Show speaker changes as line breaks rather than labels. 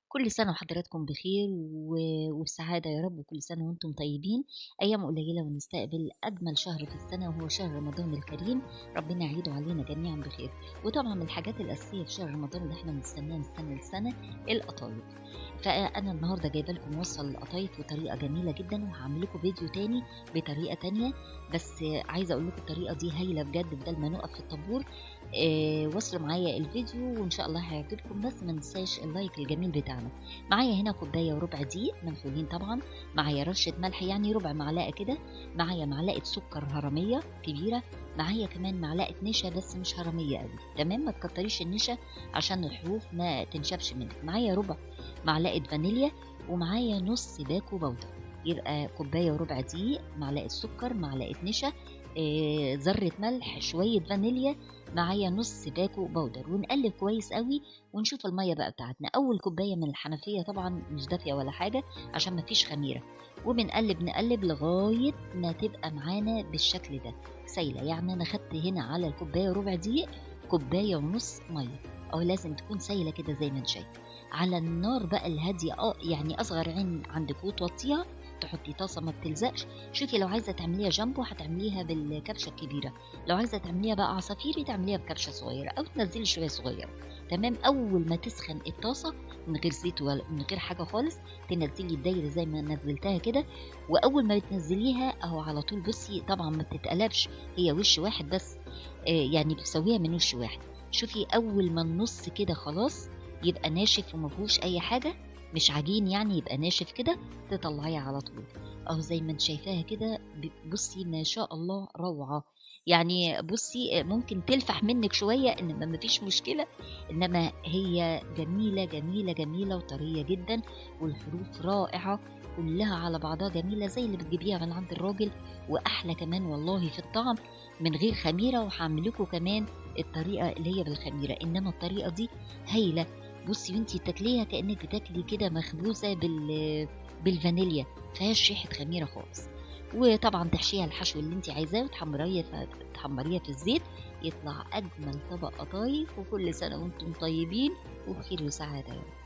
كل سنة وحضراتكم بخير وبسعادة يا رب، وكل سنة وأنتم طيبين. أيام قليلة ونستقبل أجمل شهر في السنة وهو شهر رمضان الكريم. ربنا يعيده علينا جميعا بخير. وطبعا من الحاجات الأساسية في شهر رمضان اللي احنا بنستناه من سنة لسنة القطايف. فأنا النهاردة جايبة لكم وصفة للقطايف بطريقة جميلة جدا، وهعمل لكم فيديو تاني بطريقة تانية. بس عايزة أقول لكم الطريقة دي هايلة بجد، بدل ما نقف في الطابور. واصلوا معايا الفيديو وإن شاء الله هيعجبكم، بس ما ننساش اللايك الجميل بتاعنا. معايا هنا كوباية وربع دقيق منخولين طبعا، معايا رشة ملح يعني ربع معلقة كده، معايا معلقة سكر هرمية كبيرة، معايا كمان معلقة نشا بس مش هرمية قوي، تمام؟ ما تكتريش النشا عشان الحروف ما تنشفش منك. معايا ربع معلقة فانيليا، ومعايا نص باكو بودر. يبقى كوباية وربع دقيق، معلقة سكر، معلقة نشا، ذرة ملح، شوية فانيليا، معايا نص باكو بودر. ونقلب كويس قوي ونشوف المية بقى بتاعتنا. أول كوباية من الحنفية طبعا مش دافية ولا حاجة عشان مفيش خميرة، وبنقلب نقلب لغاية ما تبقى معانا بالشكل ده سايلة. يعني أنا خدت هنا على الكوباية وربع دقيق كوباية ونص مية، أو لازم تكون سايلة كده زي ما انت شايف. على النار بقى الهادية، يعني أصغر عين عندك وتوطيها، تحطي طاسة ما بتلزقش. شوفي لو عايزة تعمليها جامبو هتعمليها بالكبشة الكبيرة، لو عايزة تعمليها بقى عصافيري تعمليها بكبشة صغيرة أو تنزلي شوية صغيرة. تمام. أول ما تسخن الطاسة من غير زيت ولا من غير حاجة خالص، تنزلي الدايرة زي ما نزلتها كده. وأول ما بتنزليها أهو على طول بصي، طبعا ما بتتقلبش، هي وش واحد بس. يعني بتسويها من وش واحد. شوفي أول ما النص كده خلاص يبقى ناشف ومفيهوش أي حاجة، مش عجين يعني، يبقى ناشف كده، تطلعيه على طول. أهو زي ما انت شايفاها كده. بصي ما شاء الله روعة. يعني بصي ممكن تلفح منك شوية إنما مفيش مشكلة، إنما هي جميلة جميلة جميلة وطرية جدا، والحروف رائعة كلها على بعضها جميلة زي اللي بتجيبيها من عند الراجل، وأحلى كمان والله في الطعم من غير خميرة. وهعمل لكم كمان الطريقة اللي هي بالخميرة، إنما الطريقة دي هايلة. بصي وانتي تاكليها كأنك بتاكلي كده مخبوزة بالفانيليا، مفيهاش ريحة خميرة خالص. وطبعا تحشيها الحشو اللي انت عايزاه وتحمريها في الزيت، يطلع أجمل طبق قطايف. وكل سنة وانتم طيبين وبخير وسعادة يا رب.